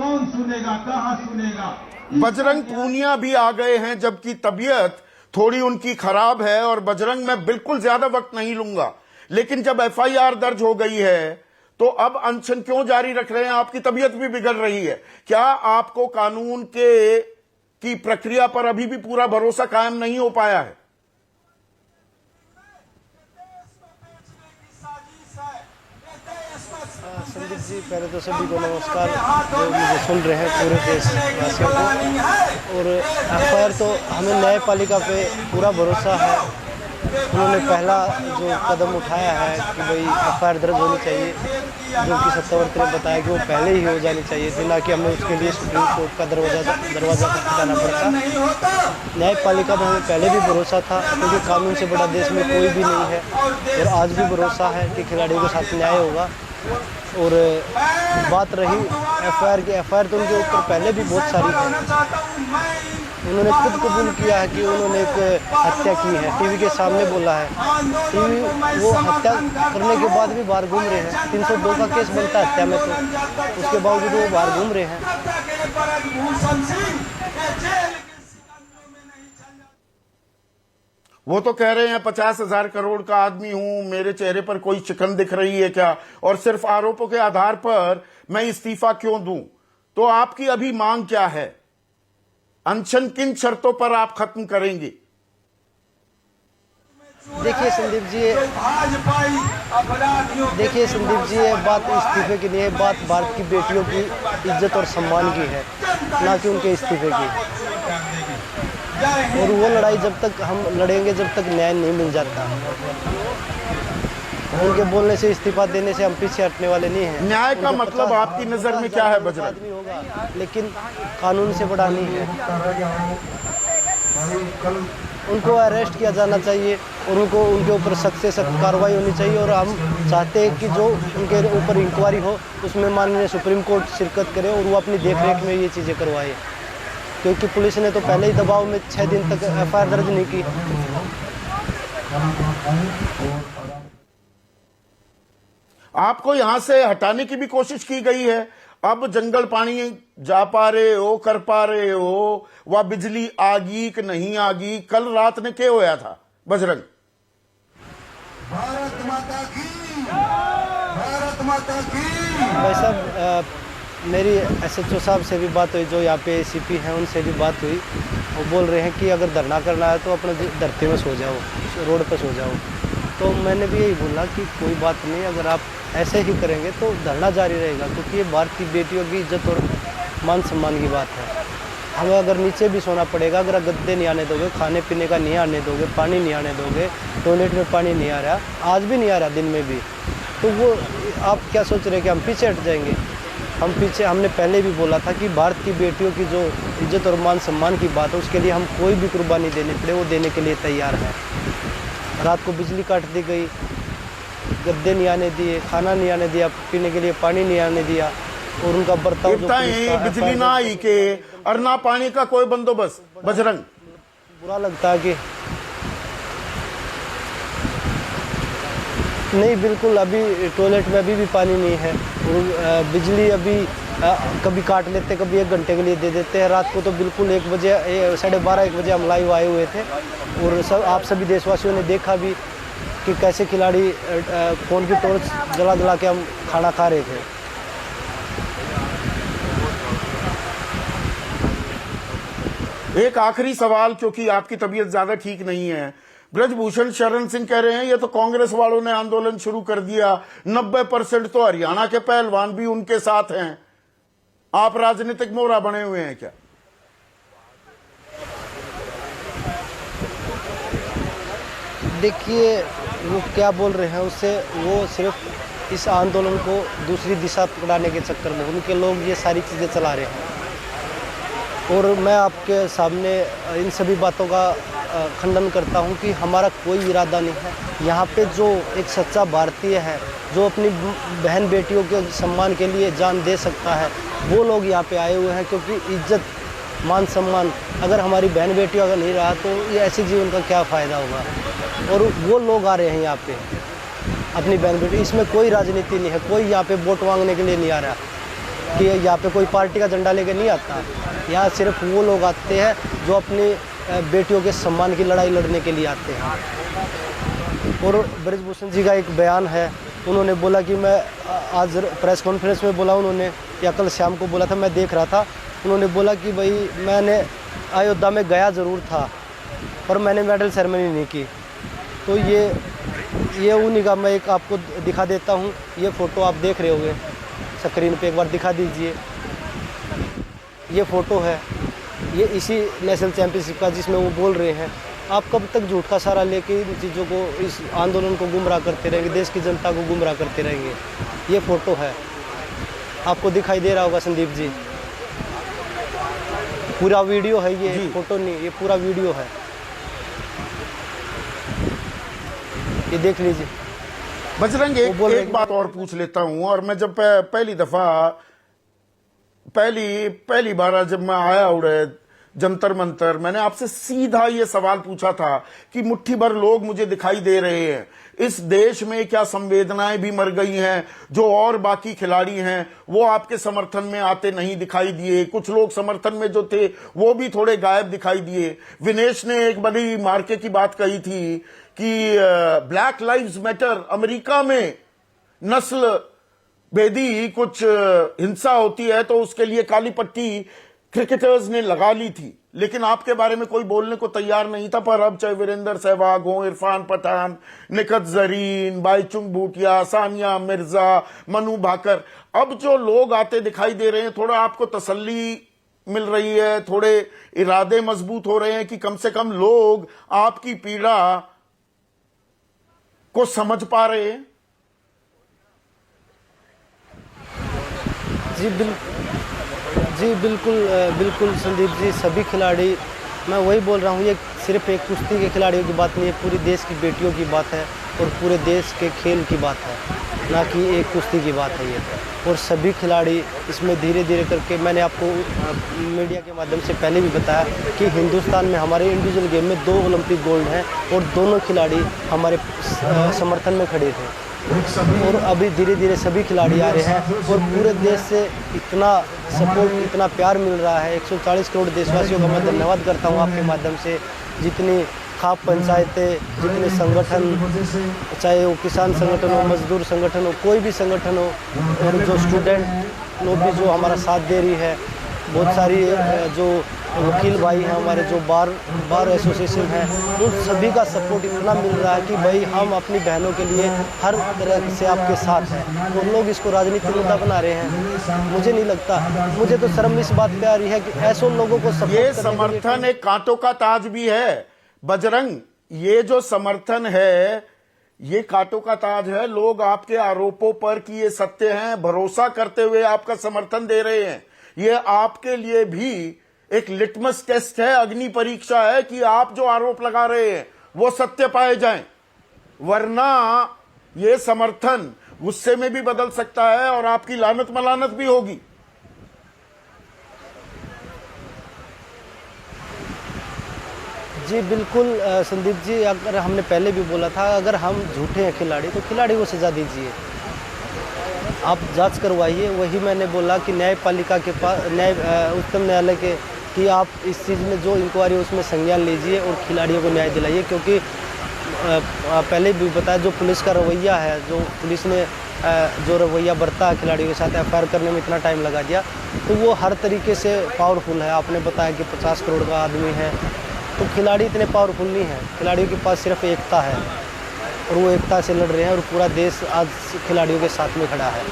कौन सुनेगा, कहां सुनेगा। बजरंग पूनिया भी आ गए हैं, जबकि तबीयत थोड़ी उनकी खराब है। और बजरंग, मैं बिल्कुल ज्यादा वक्त नहीं लूंगा, लेकिन जब एफआईआर दर्ज हो गई है तो अब अनशन क्यों जारी रख रहे हैं? आपकी तबीयत भी बिगड़ रही है। क्या आपको कानून की प्रक्रिया पर अभी भी पूरा भरोसा कायम नहीं हो पाया है? संदीप जी, पहले तो सभी को नमस्कार जो मुझे सुन रहे हैं, पूरे देशवासियों को। और एफआईआर तो हमें न्यायपालिका पे पूरा भरोसा है। उन्होंने पहला जो कदम उठाया है कि भाई एफआईआर दर्ज होनी चाहिए, जो कि सत्तावर्ती ने बताया कि वो पहले ही हो जानी चाहिए थी, ना कि हमें उसके लिए सुप्रीम कोर्ट का दरवाज़ा खटखटाना पड़ता। न्यायपालिका में हमें पहले भी भरोसा था, क्योंकि कानून से बड़ा देश में कोई भी नहीं है। और आज भी भरोसा है कि खिलाड़ियों के साथ न्याय होगा। और बात रही एफआईआर की, एफआईआर तो उनके ऊपर पहले भी बहुत सारी है। उन्होंने खुद कबूल किया है कि उन्होंने एक हत्या की है, टीवी के सामने बोला है। टीवी वो हत्या करने के बाद भी बाहर घूम रहे हैं। 302 का केस बनता है हत्या में, तो उसके बावजूद वो बाहर घूम रहे हैं। वो तो कह रहे हैं 50,000 करोड़ का आदमी हूं, मेरे चेहरे पर कोई शिकन दिख रही है क्या, और सिर्फ आरोपों के आधार पर मैं इस्तीफा क्यों दूं? तो आपकी अभी मांग क्या है? अनशन किन शर्तों पर आप खत्म करेंगे? देखिए संदीप जी, ये बात इस्तीफे की नहीं है, बात भारत की बेटियों की इज्जत और सम्मान की है, ना कि उनके इस्तीफे की। और वो लड़ाई जब तक हम लड़ेंगे, जब तक न्याय नहीं मिल जाता। उनके बोलने से, इस्तीफा देने से हम पीछे हटने वाले नहीं हैं। न्याय का मतलब आपकी नजर में क्या है बजरंग? आदमी होगा, लेकिन कानून से बड़ा नहीं है। उनको अरेस्ट किया जाना चाहिए और उनके ऊपर सख्त से सख्त कार्रवाई होनी चाहिए। और हम चाहते हैं कि जो उनके ऊपर इंक्वायरी हो, उसमें माननीय सुप्रीम कोर्ट शिरकत करे और वो अपनी देखरेख में ये चीज़ें करवाए, क्योंकि पुलिस ने तो पहले ही दबाव में 6 दिन तक एफआईआर दर्ज नहीं की। आपको यहां से हटाने की भी कोशिश की गई है। अब जंगल पानी जा पा रहे हो, कर पा रहे हो, वह बिजली आगी कि नहीं आगी? कल रात ने क्या होया था बजरंग? भारत माता की, भारत माता की। भाई साहब, मेरी एसएचओ साहब से भी बात हुई, जो यहाँ पे एसीपी हैं, उनसे भी बात हुई। वो बोल रहे हैं कि अगर धरना करना है तो अपने धरती में सो जाओ, रोड पर सो जाओ। तो मैंने भी यही बोला कि कोई बात नहीं, अगर आप ऐसे ही करेंगे तो धरना जारी रहेगा, क्योंकि ये भारतीय बेटियों की इज्जत और मान सम्मान की बात है। हमें अगर नीचे भी सोना पड़ेगा, अगर गद्दे नहीं आने दोगे, खाने पीने का नहीं आने दोगे, पानी नहीं आने दोगे, टॉयलेट में पानी नहीं आ रहा, आज भी नहीं आ रहा, दिन में भी, तो वो आप क्या सोच रहे हैं कि हम पीछे हट जाएंगे? हमने पहले भी बोला था कि भारत की बेटियों की जो इज्जत और मान सम्मान की बात है, उसके लिए हम कोई भी कुर्बानी देनी पड़े वो देने के लिए तैयार हैं। रात को बिजली काट दी गई, गद्दे नहीं आने दिए, खाना नहीं आने दिया, पीने के लिए पानी नहीं आने दिया, और उनका बर्ताव जो बिजली ना आई के और ना पानी का कोई बंदोबस्त। बजरंग, बुरा लगता है कि नहीं, बिल्कुल अभी टॉयलेट में अभी भी पानी नहीं है। और बिजली अभी कभी काट लेते, कभी 1 घंटे के लिए दे देते हैं। रात को तो बिल्कुल 1 बजे, 12:30-1 बजे हम लाइव आए हुए थे, और आप सभी देशवासियों ने देखा भी कि कैसे खिलाड़ी फ़ोन की टॉर्च जला के हम खाना खा रहे थे। एक आखिरी सवाल, क्योंकि आपकी तबीयत ज्यादा ठीक नहीं है। ब्रजभूषण शरण सिंह कह रहे हैं ये तो कांग्रेस वालों ने आंदोलन शुरू कर दिया, 90% तो हरियाणा के पहलवान भी उनके साथ हैं। आप राजनीतिक मोहरा बने हुए हैं क्या? देखिए, वो क्या बोल रहे हैं, उससे वो सिर्फ इस आंदोलन को दूसरी दिशा पकड़ाने के चक्कर में उनके लोग ये सारी चीज़ें चला रहे हैं। और मैं आपके सामने इन सभी बातों का खंडन करता हूं कि हमारा कोई इरादा नहीं है। यहाँ पे जो एक सच्चा भारतीय है, जो अपनी बहन बेटियों के सम्मान के लिए जान दे सकता है, वो लोग यहाँ पे आए हुए हैं, क्योंकि इज्जत, मान सम्मान अगर हमारी बहन बेटियों का नहीं रहा तो ये ऐसे जीवन का क्या फ़ायदा होगा। और वो लोग आ रहे हैं यहाँ पे अपनी बहन बेटी, इसमें कोई राजनीति नहीं है, कोई यहाँ पे वोट मांगने के लिए नहीं आ रहा। कि यहाँ पे कोई पार्टी का झंडा लेके नहीं आता। यहाँ सिर्फ वो लोग आते हैं जो अपनी बेटियों के सम्मान की लड़ाई लड़ने के लिए आते हैं। और ब्रजभूषण जी का एक बयान है, उन्होंने बोला कि मैं आज प्रेस कॉन्फ्रेंस में बोला उन्होंने, या कल शाम को बोला था, मैं देख रहा था, उन्होंने बोला कि भाई मैंने अयोध्या में गया ज़रूर था पर मैंने मेडल सेरेमनी नहीं की। तो ये उन्हीं का मैं एक आपको दिखा देता हूँ। ये फ़ोटो आप देख रहे होंगे स्क्रीन पे, एक बार दिखा दीजिए। ये फ़ोटो है, ये इसी नेशनल चैम्पियनशिप का जिसमें वो बोल रहे हैं। आप कब तक झूठ का सहारा लेके इन चीज़ों को, इस आंदोलन को गुमराह करते रहेंगे, देश की जनता को गुमराह करते रहेंगे। ये फ़ोटो है, आपको दिखाई दे रहा होगा संदीप जी, पूरा वीडियो है, ये फ़ोटो नहीं, ये पूरा वीडियो है, ये देख लीजिए। बजरंग, एक बात और पूछ लेता हूं। और मैं जब पहली बार जब मैं आया उड़े जंतर मंतर, मैंने आपसे सीधा ये सवाल पूछा था कि मुट्ठी भर लोग मुझे दिखाई दे रहे हैं, इस देश में क्या संवेदनाएं भी मर गई हैं? जो और बाकी खिलाड़ी हैं वो आपके समर्थन में आते नहीं दिखाई दिए, कुछ लोग समर्थन में जो थे वो भी थोड़े गायब दिखाई दिए। विनेश ने एक बड़ी मार्के की बात कही थी कि ब्लैक लाइव्स मैटर, अमेरिका में नस्ल भेदी कुछ हिंसा होती है तो उसके लिए काली पट्टी क्रिकेटर्स ने लगा ली थी, लेकिन आपके बारे में कोई बोलने को तैयार नहीं था। पर अब चाहे वीरेंद्र सहवाग हो, इरफान पठान, निखत जरीन, बाईचुंग भूटिया, सानिया मिर्जा, मनु भाकर, अब जो लोग आते दिखाई दे रहे हैं, थोड़ा आपको तसल्ली मिल रही है, थोड़े इरादे मजबूत हो रहे हैं कि कम से कम लोग आपकी पीड़ा को समझ पा रहे हैं? जी बिल्कुल संदीप जी, सभी खिलाड़ी, मैं वही बोल रहा हूँ, ये सिर्फ एक कुश्ती के खिलाड़ियों की बात नहीं है, पूरी देश की बेटियों की बात है और पूरे देश के खेल की बात है, ना कि एक कुश्ती की बात है ये। और सभी खिलाड़ी इसमें धीरे धीरे करके, मैंने आपको मीडिया के माध्यम से पहले भी बताया कि हिंदुस्तान में हमारे इंडिविजुअल गेम में 2 ओलंपिक गोल्ड हैं और दोनों खिलाड़ी हमारे समर्थन में खड़े थे। और अभी धीरे धीरे सभी खिलाड़ी आ रहे हैं और पूरे देश से इतना सपोर्ट, इतना प्यार मिल रहा है। 140 करोड़ देशवासियों का मैं धन्यवाद करता हूं आपके माध्यम से। जितनी खाप पंचायतें, जितने संगठन, चाहे वो किसान संगठन हो, मजदूर संगठन हो, कोई भी संगठन हो, और जो स्टूडेंट लोग भी जो हमारा साथ दे रही है, बहुत सारी जो वकील भाई हैं हमारे, जो बार एसोसिएशन है, उन सभी का सपोर्ट इतना मिल रहा है कि भाई हम अपनी बहनों के लिए हर तरह से आपके साथ हैं। और लोग इसको राजनीतिक मुद्दा बना रहे हैं, मुझे नहीं लगता, मुझे तो शर्म इस बात पे आ रही है कि ऐसे लोगों को सपोर्ट, ये समर्थन एक कांटों का ताज भी है बजरंग, ये जो समर्थन है ये कांटों का ताज है। लोग आपके आरोपों पर कि ये सत्य हैं भरोसा करते हुए आपका समर्थन दे रहे हैं। ये आपके लिए भी एक लिटमस टेस्ट है, अग्नि परीक्षा है कि आप जो आरोप लगा रहे हैं वो सत्य पाए जाएं, वरना ये समर्थन गुस्से में भी बदल सकता है और आपकी लानत मलानत भी होगी। जी बिल्कुल संदीप जी, अगर हमने पहले भी बोला था, अगर हम झूठे हैं खिलाड़ी तो खिलाड़ी को सजा दीजिए, आप जांच करवाइए। वही मैंने बोला कि न्यायपालिका के पास, उच्चतम न्यायालय के, कि आप इस चीज़ में जो इंक्वायरी उसमें संज्ञान लीजिए और खिलाड़ियों को न्याय दिलाइए। क्योंकि पहले भी बताया, जो पुलिस का रवैया है, जो पुलिस ने जो रवैया बरता है खिलाड़ियों के साथ, एफआईआर करने में इतना टाइम लगा दिया, तो वो हर तरीके से पावरफुल है। आपने बताया कि 50 करोड़ का आदमी है, तो खिलाड़ी इतने पावरफुल नहीं है, खिलाड़ियों के पास सिर्फ एकता है और वो एकता से लड़ रहे हैं और पूरा देश आज खिलाड़ियों के साथ में खड़ा है।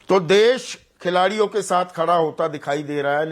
तो देश खिलाड़ियों के साथ खड़ा होता दिखाई दे रहा है।